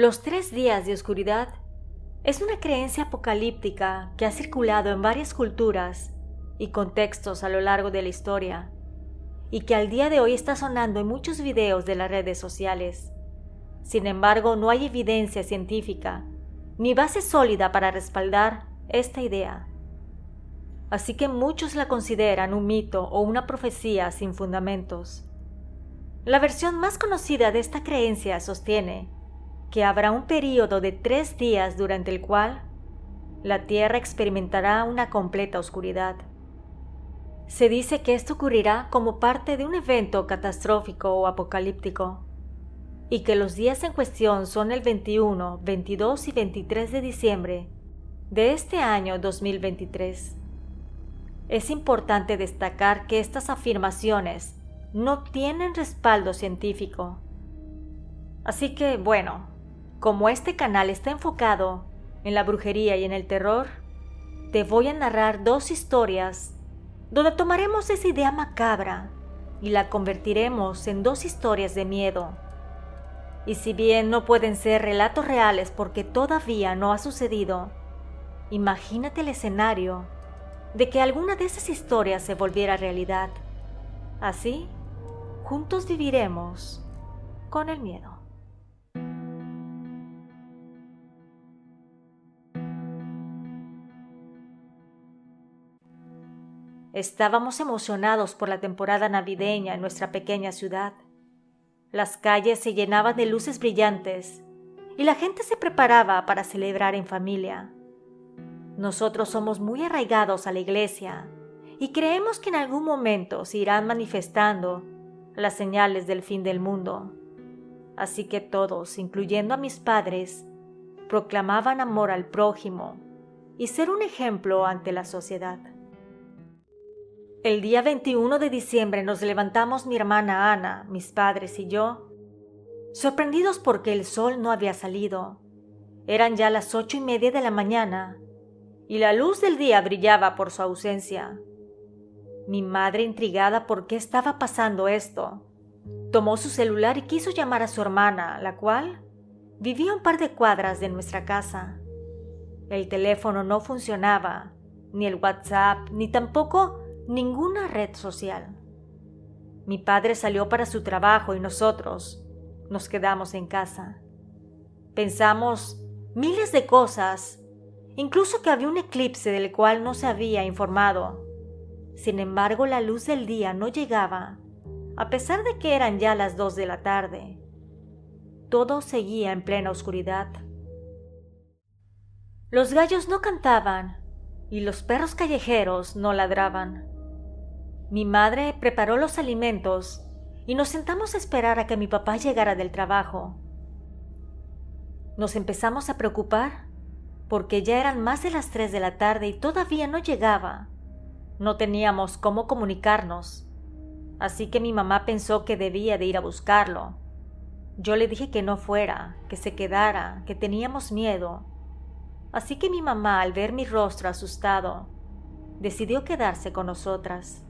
Los 3 días de oscuridad es una creencia apocalíptica que ha circulado en varias culturas y contextos a lo largo de la historia, y que al día de hoy está sonando en muchos videos de las redes sociales. Sin embargo, no hay evidencia científica ni base sólida para respaldar esta idea. Así que muchos la consideran un mito o una profecía sin fundamentos. La versión más conocida de esta creencia sostiene que habrá un período de 3 días durante el cual la Tierra experimentará una completa oscuridad. Se dice que esto ocurrirá como parte de un evento catastrófico o apocalíptico, y que los días en cuestión son el 21, 22 y 23 de diciembre de este año 2023. Es importante destacar que estas afirmaciones no tienen respaldo científico. Así que, bueno, como este canal está enfocado en la brujería y en el terror, te voy a narrar 2 historias donde tomaremos esa idea macabra y la convertiremos en 2 historias de miedo. Y si bien no pueden ser relatos reales porque todavía no ha sucedido, imagínate el escenario de que alguna de esas historias se volviera realidad. Así, juntos viviremos con el miedo. Estábamos emocionados por la temporada navideña en nuestra pequeña ciudad. Las calles se llenaban de luces brillantes y la gente se preparaba para celebrar en familia. Nosotros somos muy arraigados a la iglesia y creemos que en algún momento se irán manifestando las señales del fin del mundo. Así que todos, incluyendo a mis padres, proclamaban amor al prójimo y ser un ejemplo ante la sociedad. El día 21 de diciembre nos levantamos mi hermana Ana, mis padres y yo, sorprendidos porque el sol no había salido. Eran ya las 8:30 de la mañana y la luz del día brillaba por su ausencia. Mi madre, intrigada por qué estaba pasando esto, tomó su celular y quiso llamar a su hermana, la cual vivía a un par de cuadras de nuestra casa. El teléfono no funcionaba, ni el WhatsApp, ni tampoco ninguna red social. Mi padre salió para su trabajo y nosotros nos quedamos en casa. Pensamos miles de cosas, incluso que había un eclipse del cual no se había informado. Sin embargo, la luz del día no llegaba, a pesar de que eran ya las 2 de la tarde. Todo seguía en plena oscuridad. Los gallos no cantaban y los perros callejeros no ladraban. Mi madre preparó los alimentos y nos sentamos a esperar a que mi papá llegara del trabajo. Nos empezamos a preocupar porque ya eran más de las 3 de la tarde y todavía no llegaba. No teníamos cómo comunicarnos, así que mi mamá pensó que debía de ir a buscarlo. Yo le dije que no fuera, que se quedara, que teníamos miedo. Así que mi mamá, al ver mi rostro asustado, decidió quedarse con nosotras.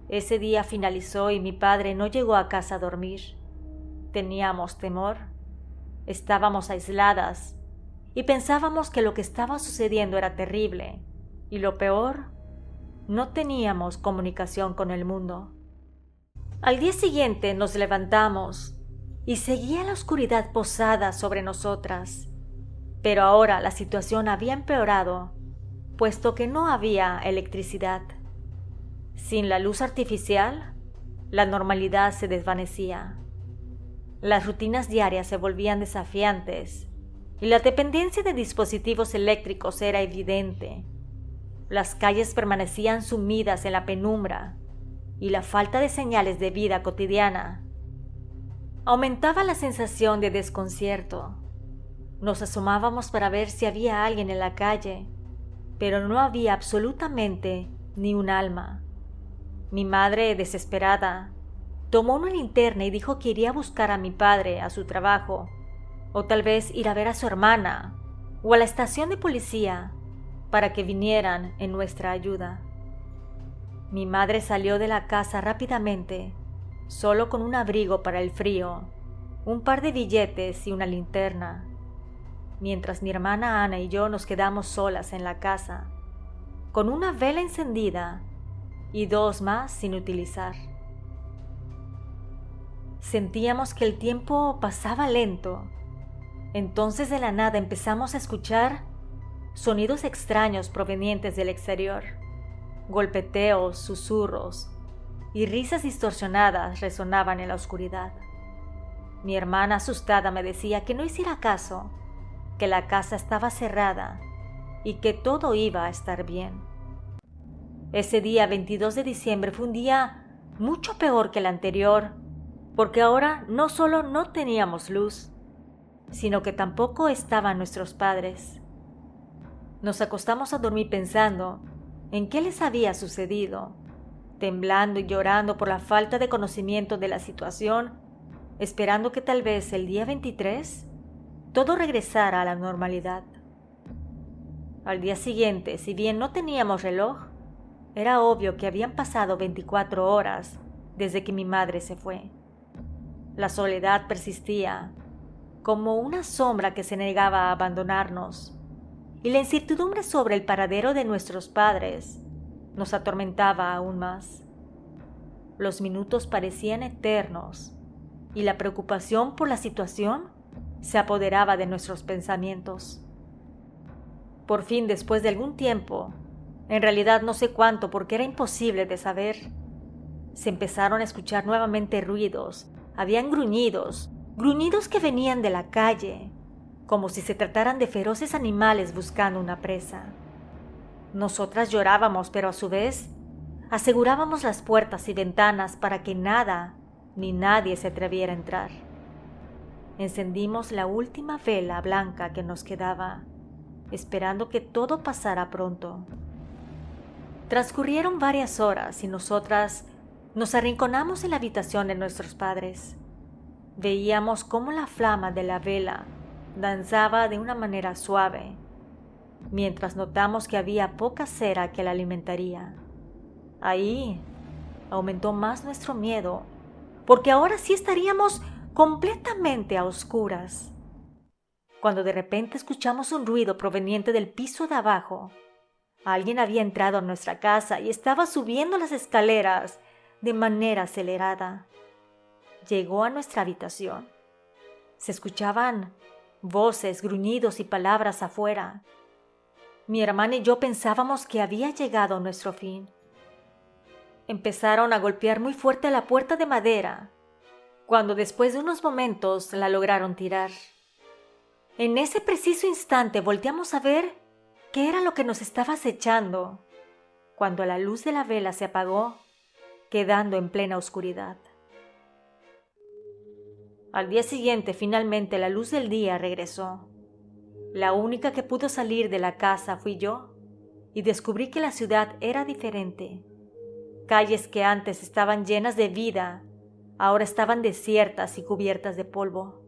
Ese día finalizó y mi padre no llegó a casa a dormir. Teníamos temor, estábamos aisladas y pensábamos que lo que estaba sucediendo era terrible y lo peor, no teníamos comunicación con el mundo. Al día siguiente nos levantamos y seguía la oscuridad posada sobre nosotras, pero ahora la situación había empeorado, puesto que no había electricidad. Sin la luz artificial, la normalidad se desvanecía. Las rutinas diarias se volvían desafiantes y la dependencia de dispositivos eléctricos era evidente. Las calles permanecían sumidas en la penumbra y la falta de señales de vida cotidiana aumentaba la sensación de desconcierto. Nos asomábamos para ver si había alguien en la calle, pero no había absolutamente ni un alma. Mi madre, desesperada, tomó una linterna y dijo que iría a buscar a mi padre a su trabajo, o tal vez ir a ver a su hermana, o a la estación de policía, para que vinieran en nuestra ayuda. Mi madre salió de la casa rápidamente, solo con un abrigo para el frío, un par de billetes y una linterna, mientras mi hermana Ana y yo nos quedamos solas en la casa, con una vela encendida y 2 más sin utilizar. Sentíamos que el tiempo pasaba lento. Entonces de la nada empezamos a escuchar sonidos extraños provenientes del exterior, golpeteos, susurros y risas distorsionadas resonaban en la oscuridad. Mi hermana asustada me decía que no hiciera caso, que la casa estaba cerrada y que todo iba a estar bien. Ese día 22 de diciembre fue un día mucho peor que el anterior, porque ahora no solo no teníamos luz, sino que tampoco estaban nuestros padres. Nos acostamos a dormir pensando en qué les había sucedido, temblando y llorando por la falta de conocimiento de la situación, esperando que tal vez el día 23 todo regresara a la normalidad. Al día siguiente, si bien no teníamos reloj, era obvio que habían pasado 24 horas desde que mi madre se fue. La soledad persistía, como una sombra que se negaba a abandonarnos, y la incertidumbre sobre el paradero de nuestros padres nos atormentaba aún más. Los minutos parecían eternos, y la preocupación por la situación se apoderaba de nuestros pensamientos. Por fin, después de algún tiempo, en realidad no sé cuánto porque era imposible de saber, se empezaron a escuchar nuevamente ruidos. Habían gruñidos que venían de la calle, como si se trataran de feroces animales buscando una presa. Nosotras llorábamos, pero a su vez asegurábamos las puertas y ventanas para que nada ni nadie se atreviera a entrar. Encendimos la última vela blanca que nos quedaba, esperando que todo pasara pronto. Transcurrieron varias horas y nosotras nos arrinconamos en la habitación de nuestros padres. Veíamos cómo la flama de la vela danzaba de una manera suave, mientras notamos que había poca cera que la alimentaría. Ahí aumentó más nuestro miedo, porque ahora sí estaríamos completamente a oscuras, cuando de repente escuchamos un ruido proveniente del piso de abajo. Alguien había entrado a nuestra casa y estaba subiendo las escaleras de manera acelerada. Llegó a nuestra habitación. Se escuchaban voces, gruñidos y palabras afuera. Mi hermana y yo pensábamos que había llegado nuestro fin. Empezaron a golpear muy fuerte la puerta de madera, cuando después de unos momentos la lograron tirar. En ese preciso instante volteamos a ver qué era lo que nos estaba acechando, cuando la luz de la vela se apagó, quedando en plena oscuridad. Al día siguiente, finalmente, la luz del día regresó. La única que pudo salir de la casa fui yo, y descubrí que la ciudad era diferente. Calles que antes estaban llenas de vida, ahora estaban desiertas y cubiertas de polvo.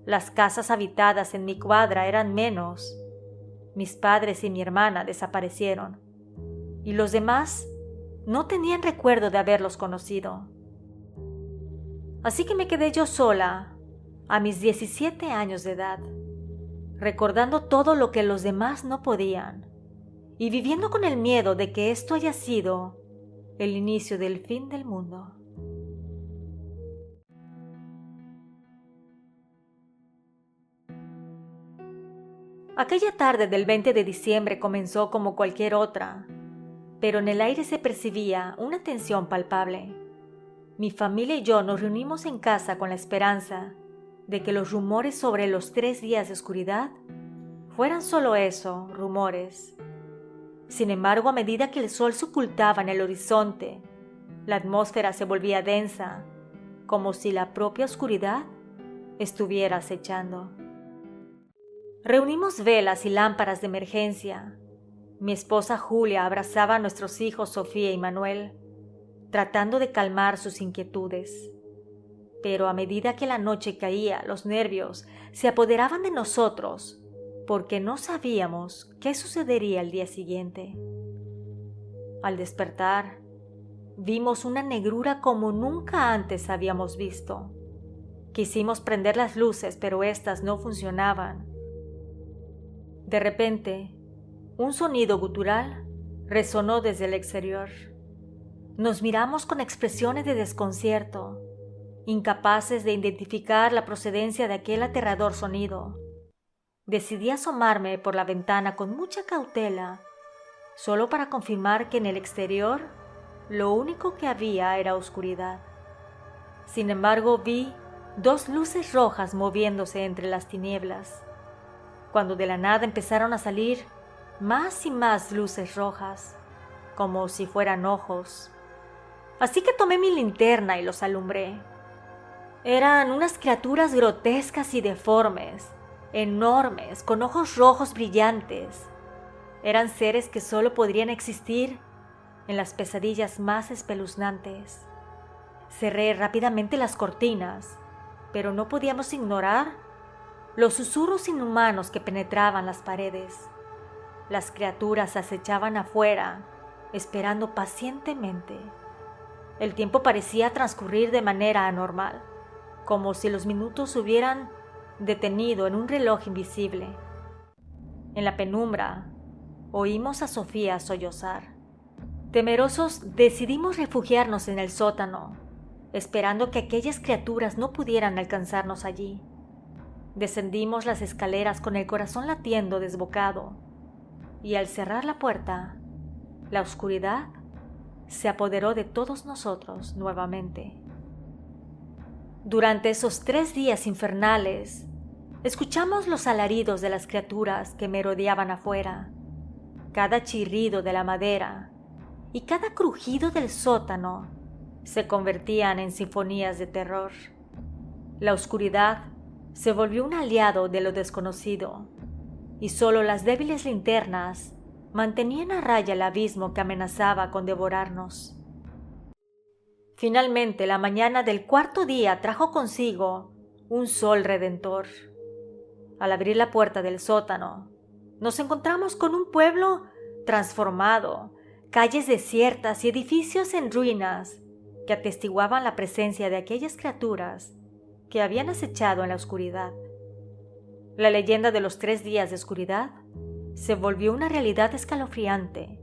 Las casas habitadas en mi cuadra eran menos. Mis padres y mi hermana desaparecieron, y los demás no tenían recuerdo de haberlos conocido. Así que me quedé yo sola, a mis 17 años de edad, recordando todo lo que los demás no podían, y viviendo con el miedo de que esto haya sido el inicio del fin del mundo. Aquella tarde del 20 de diciembre comenzó como cualquier otra, pero en el aire se percibía una tensión palpable. Mi familia y yo nos reunimos en casa con la esperanza de que los rumores sobre los 3 días de oscuridad fueran solo eso, rumores. Sin embargo, a medida que el sol se ocultaba en el horizonte, la atmósfera se volvía densa, como si la propia oscuridad estuviera acechando. Reunimos velas y lámparas de emergencia. Mi esposa Julia abrazaba a nuestros hijos Sofía y Manuel, tratando de calmar sus inquietudes. Pero a medida que la noche caía, los nervios se apoderaban de nosotros, porque no sabíamos qué sucedería el día siguiente. Al despertar, vimos una negrura como nunca antes habíamos visto, Quisimos prender las luces, pero éstas no funcionaban. De repente, un sonido gutural resonó desde el exterior. Nos miramos con expresiones de desconcierto, incapaces de identificar la procedencia de aquel aterrador sonido. Decidí asomarme por la ventana con mucha cautela, solo para confirmar que en el exterior lo único que había era oscuridad. Sin embargo, vi 2 luces rojas moviéndose entre las tinieblas, cuando de la nada empezaron a salir más y más luces rojas, como si fueran ojos. Así que tomé mi linterna y los alumbré. Eran unas criaturas grotescas y deformes, enormes, con ojos rojos brillantes. Eran seres que solo podrían existir en las pesadillas más espeluznantes. Cerré rápidamente las cortinas, pero no podíamos ignorar los susurros inhumanos que penetraban las paredes. Las criaturas acechaban afuera, esperando pacientemente. El tiempo parecía transcurrir de manera anormal, como si los minutos se hubieran detenido en un reloj invisible. En la penumbra, oímos a Sofía sollozar. Temerosos, decidimos refugiarnos en el sótano, esperando que aquellas criaturas no pudieran alcanzarnos allí. Descendimos las escaleras con el corazón latiendo desbocado, y al cerrar la puerta, la oscuridad se apoderó de todos nosotros nuevamente. Durante esos 3 días infernales, escuchamos los alaridos de las criaturas que merodeaban afuera, cada chirrido de la madera y cada crujido del sótano se convertían en sinfonías de terror. La oscuridad se volvió un aliado de lo desconocido, y solo las débiles linternas mantenían a raya el abismo que amenazaba con devorarnos. Finalmente, la mañana del 4.º día trajo consigo un sol redentor. Al abrir la puerta del sótano, nos encontramos con un pueblo transformado, calles desiertas y edificios en ruinas que atestiguaban la presencia de aquellas criaturas que habían acechado en la oscuridad. La leyenda de los 3 días de oscuridad se volvió una realidad escalofriante,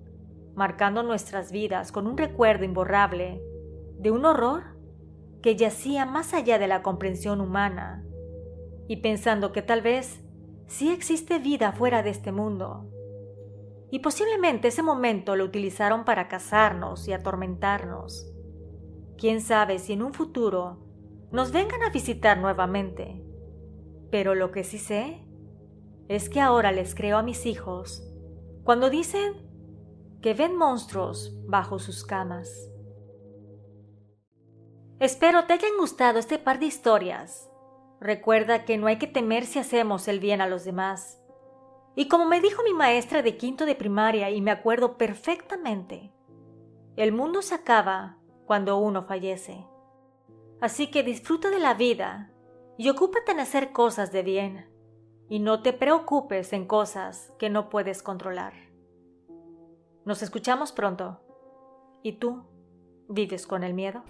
marcando nuestras vidas con un recuerdo imborrable de un horror que yacía más allá de la comprensión humana, y pensando que tal vez sí existe vida fuera de este mundo. Y posiblemente ese momento lo utilizaron para cazarnos y atormentarnos. Quién sabe si en un futuro nos vengan a visitar nuevamente. Pero lo que sí sé es que ahora les creo a mis hijos cuando dicen que ven monstruos bajo sus camas. Espero te hayan gustado este par de historias. Recuerda que no hay que temer si hacemos el bien a los demás. Y como me dijo mi maestra de 5.º de primaria, y me acuerdo perfectamente, el mundo se acaba cuando uno fallece. Así que disfruta de la vida y ocúpate en hacer cosas de bien, y no te preocupes en cosas que no puedes controlar. Nos escuchamos pronto. ¿Y tú vives con el miedo?